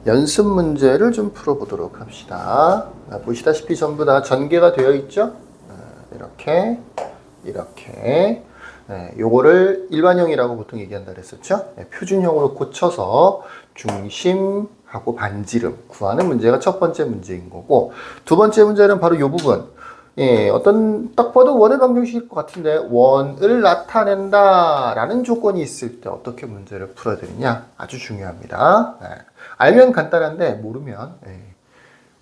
연습 문제를 좀 풀어보도록 합시다. 보시다시피 전부 다 전개가 되어 있죠? 이렇게, 이렇게. 요거를 일반형이라고 보통 얘기한다 그랬었죠? 표준형으로 고쳐서 중심하고 반지름 구하는 문제가 첫 번째 문제인 거고, 두 번째 문제는 바로 요 부분. 딱 봐도 원의 방정식일 것 같은데, 원을 나타낸다 라는 조건이 있을 때 어떻게 문제를 풀어야 되느냐? 아주 중요합니다. 알면 간단한데, 모르면,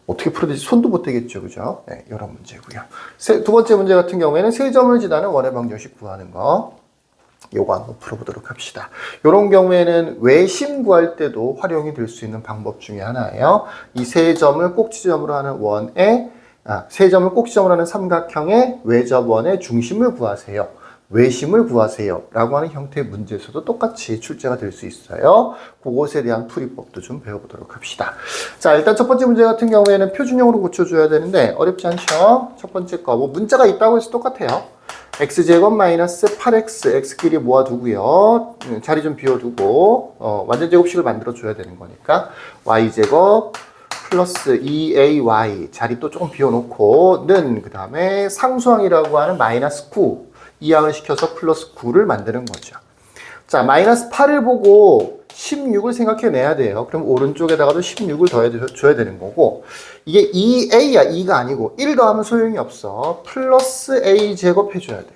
어떻게 풀어야 될지 손도 못 대겠죠. 그죠? 이런 문제고요. 두 번째 문제 같은 경우에는 세 점을 지나는 원의 방정식 구하는 거. 요거 한번 풀어보도록 합시다. 이런 경우에는 외심 구할 때도 활용이 될 수 있는 방법 중에 하나예요. 이 세 점을 꼭지점으로 하는 세 점을 꼭지점으로 하는 삼각형의 외접원의 중심을 구하세요. 외심을 구하세요. 라고 하는 형태의 문제에서도 똑같이 출제가 될 수 있어요. 그것에 대한 풀이법도 좀 배워보도록 합시다. 자, 일단 첫 번째 문제 같은 경우에는 표준형으로 고쳐줘야 되는데 어렵지 않죠? 첫 번째 거, 문자가 있다고 해서 똑같아요. x제곱 마이너스 8x, x끼리 모아두고요. 자리 좀 비워두고 완전 제곱식을 만들어줘야 되는 거니까 y제곱 플러스 2ay 자리 또 조금 비워놓고 그 다음에 상수항이라고 하는 마이너스 9 이항을 시켜서 플러스 9를 만드는 거죠. 자, 마이너스 8을 보고 16을 생각해내야 돼요. 그럼 오른쪽에다가도 16을 더해줘야 되는 거고, 이게 2a야, 2가 아니고 1 더하면 소용이 없어. 플러스 a 제곱 해줘야 돼요.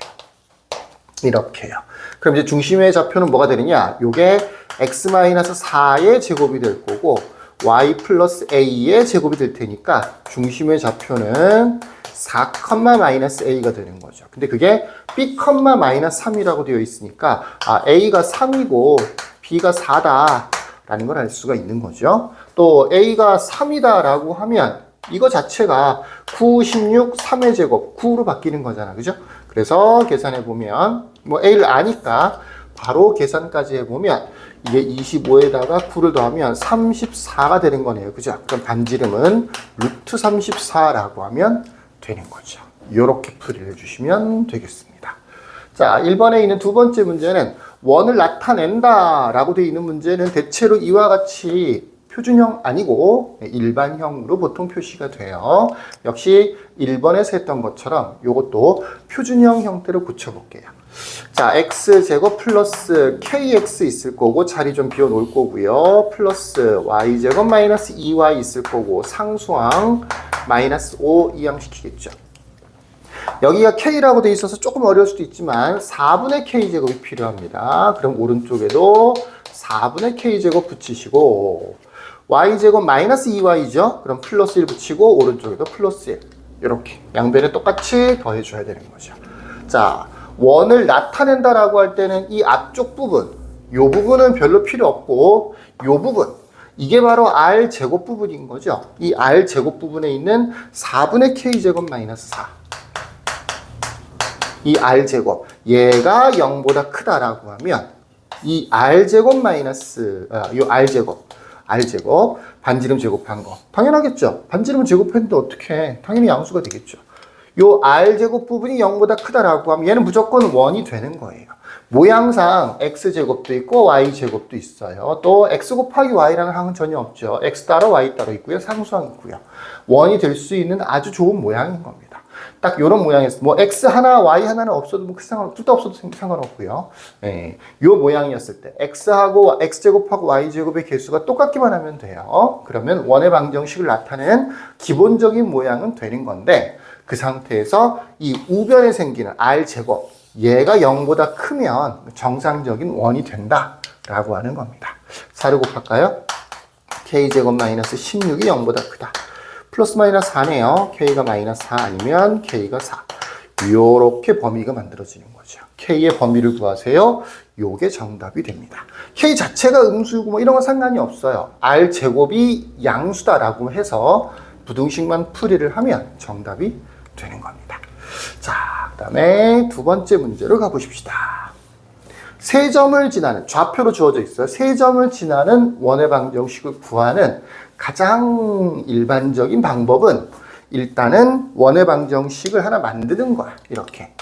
이렇게요. 그럼 이제 중심의 좌표는 뭐가 되느냐? 요게 x-4의 제곱이 될 거고 y 플러스 a의 제곱이 될 테니까 중심의 좌표는 4, 마이너스 a가 되는 거죠. 근데 그게 b, 마이너스 3이라고 되어 있으니까 a가 3이고 b가 4다 라는 걸 알 수가 있는 거죠. 또 a가 3이다 라고 하면 이거 자체가 9, 16, 3의 제곱 9로 바뀌는 거잖아. 그죠? 그래서 계산해 보면 a를 아니까 바로 계산까지 해보면 이게 25에다가 9를 더하면 34가 되는 거네요. 그죠? 그럼 반지름은 루트 34라고 하면 되는 거죠. 이렇게 풀이를 해주시면 되겠습니다. 자, 1번에 있는 두 번째 문제는 원을 나타낸다 라고 되어 있는 문제는 대체로 이와 같이 표준형 아니고 일반형으로 보통 표시가 돼요. 역시 1번에서 했던 것처럼 이것도 표준형 형태로 고쳐볼게요. 자, x제곱 플러스 kx 있을 거고 자리 좀 비워 놓을 거고요. 플러스 y제곱 마이너스 2y 있을 거고 상수항 마이너스 5 이항시키겠죠. 여기가 k라고 돼 있어서 조금 어려울 수도 있지만 4분의 k제곱이 필요합니다. 그럼 오른쪽에도 4분의 k제곱 붙이시고 y제곱 마이너스 2y죠. 그럼 플러스 1 붙이고 오른쪽에도 플러스 1 이렇게 양변에 똑같이 더해줘야 되는 거죠. 자, 원을 나타낸다라고 할 때는 이 앞쪽 부분, 요 부분은 별로 필요 없고 요 부분, 이게 바로 r 제곱 부분인 거죠. 이 r 제곱 부분에 있는 4분의 k제곱 마이너스 4. 이 r 제곱, 얘가 0보다 크다라고 하면 이 r 제곱 마이너스 요 r 제곱 반지름 제곱한 거 당연하겠죠. 반지름 제곱했는데 어떻게? 당연히 양수가 되겠죠. 요 r제곱 부분이 0보다 크다라고 하면 얘는 무조건 1이 되는 거예요. 모양상 x제곱도 있고 y제곱도 있어요. 또 x 곱하기 y라는 항은 전혀 없죠. x 따로 y 따로 있고요. 상수항 있고요. 1이 될 수 있는 아주 좋은 모양인 겁니다. 딱 요런 모양에서 x 하나 y 하나는 없어도 둘 다 없어도 상관없고요. 요 모양이었을 때 x하고 x제곱하고 y제곱의 개수가 똑같기만 하면 돼요. 그러면 원의 방정식을 나타내는 기본적인 모양은 되는 건데 그 상태에서 이 우변에 생기는 r제곱, 얘가 0보다 크면 정상적인 원이 된다라고 하는 겁니다. 4를 곱할까요? k제곱 마이너스 16이 0보다 크다. 플러스 마이너스 4네요. k가 마이너스 4 아니면 k가 4. 요렇게 범위가 만들어지는 거죠. k의 범위를 구하세요. 요게 정답이 됩니다. k 자체가 음수고 이런 건 상관이 없어요. r제곱이 양수다라고 해서 부등식만 풀이를 하면 정답이 되는 겁니다. 자, 그 다음에 두 번째 문제로 가보십시다. 세 점을 지나는, 좌표로 주어져 있어요. 세 점을 지나는 원의 방정식을 구하는 가장 일반적인 방법은 일단은 원의 방정식을 하나 만드는 거야. 이렇게.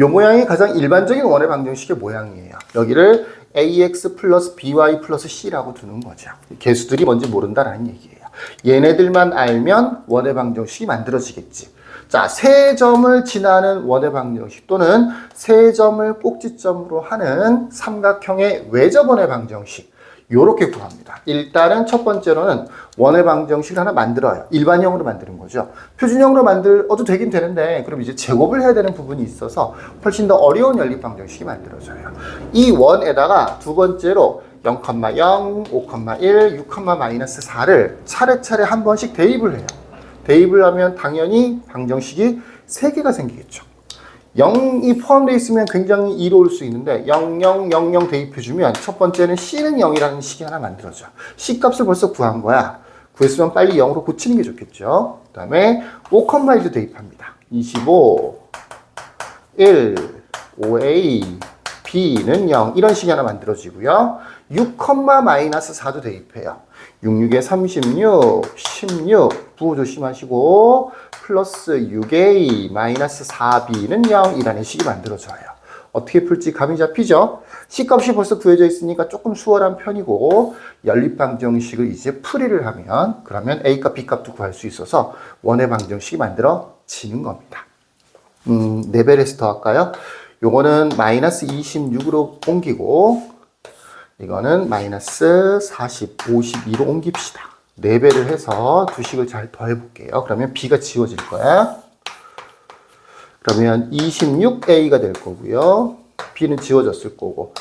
요 모양이 가장 일반적인 원의 방정식의 모양이에요. 여기를 ax 플러스 by 플러스 c라고 두는 거죠. 개수들이 뭔지 모른다라는 얘기예요. 얘네들만 알면 원의 방정식이 만들어지겠지. 자, 세 점을 지나는 원의 방정식 또는 세 점을 꼭지점으로 하는 삼각형의 외접원의 방정식. 요렇게 구합니다. 일단은 첫 번째로는 원의 방정식을 하나 만들어요. 일반형으로 만드는 거죠. 표준형으로 만들어도 되긴 되는데 그럼 이제 제곱을 해야 되는 부분이 있어서 훨씬 더 어려운 연립 방정식이 만들어져요. 이 원에다가 두 번째로 0,0, 5,1, 6, -4를 차례차례 한 번씩 대입을 해요. 대입을 하면 당연히 방정식이 3개가 생기겠죠. 0이 포함되어 있으면 굉장히 이로울 수 있는데 0, 0, 0, 0 대입해주면 첫 번째는 C는 0이라는 식이 하나 만들어져. C 값을 벌써 구한 거야. 구했으면 빨리 0으로 고치는 게 좋겠죠. 그 다음에 5,1도 대입합니다. 25, 1, 5A, B는 0 이런 식이 하나 만들어지고요. 6, -4도 대입해요. 6, 6에 36, 16, 부호 조심하시고 플러스 6a 마이너스 4b는 0이라는 식이 만들어져요. 어떻게 풀지 감이 잡히죠? C값이 벌써 구해져 있으니까 조금 수월한 편이고 연립방정식을 이제 풀이를 하면 그러면 A값, B값도 구할 수 있어서 원의 방정식이 만들어지는 겁니다. 4배를 더 할까요? 요거는 마이너스 26으로 옮기고 이거는 마이너스 40, 52로 옮깁시다. 4배를 해서 두 식을 잘 더해 볼게요. 그러면 B가 지워질 거야. 그러면 26A가 될 거고요. B는 지워졌을 거고.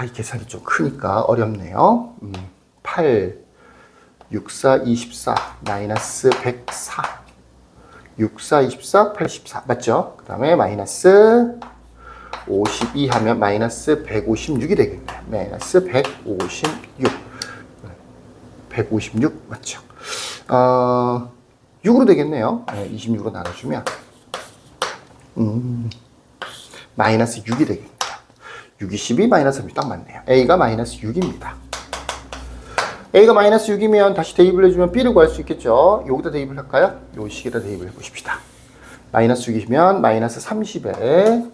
이 계산이 좀 크니까 어렵네요. 8, 64, 24, 마이너스 104. 64, 24, 84. 맞죠? 그 다음에 마이너스 52 하면 마이너스 156이 되겠네요. 마이너스 156. 156 맞죠? 6으로 되겠네요. 26으로 나눠주면 마이너스 6이 되겠네요. 6이 12, 마이너스 3이 딱 맞네요. A가 마이너스 6입니다. A가 마이너스 6이면 다시 대입을 해주면 B를 구할 수 있겠죠? 여기다 대입을 할까요? 요 식에다 대입을 해보십시다. 마이너스 6이면 마이너스 30에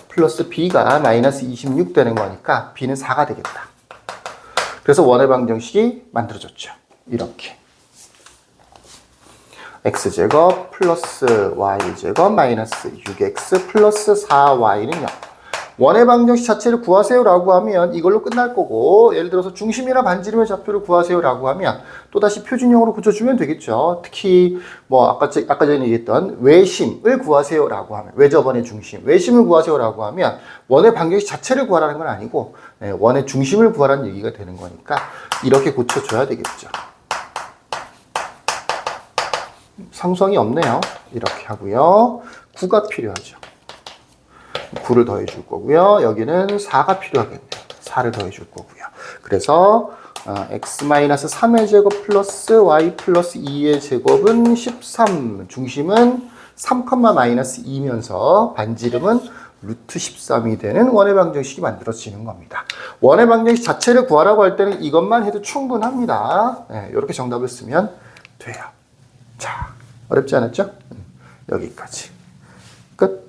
플러스 B가 마이너스 26 되는 거니까 B는 4가 되겠다. 그래서 원의 방정식이 만들어졌죠. 이렇게. x제곱 플러스 y제곱 마이너스 6x 플러스 4y는 0. 원의 방정식 자체를 구하세요라고 하면 이걸로 끝날 거고 예를 들어서 중심이나 반지름의 좌표를 구하세요라고 하면 또다시 표준형으로 고쳐주면 되겠죠. 특히 뭐 아까 전에 얘기했던 외심을 구하세요라고 하면 외접원의 중심, 외심을 구하세요라고 하면 원의 방정식 자체를 구하라는 건 아니고 원의 중심을 구하라는 얘기가 되는 거니까 이렇게 고쳐줘야 되겠죠. 상수항이 없네요. 이렇게 하고요. 9가 필요하죠. 9를 더해 줄 거고요. 여기는 4가 필요하겠네요. 4를 더해 줄 거고요. 그래서 x-3의 제곱 플러스 y 플러스 2의 제곱은 13. 중심은 3, 마이너스 2면서 반지름은 루트 13이 되는 원의 방정식이 만들어지는 겁니다. 원의 방정식 자체를 구하라고 할 때는 이것만 해도 충분합니다. 이렇게 정답을 쓰면 돼요. 자, 어렵지 않았죠? 여기까지. 끝.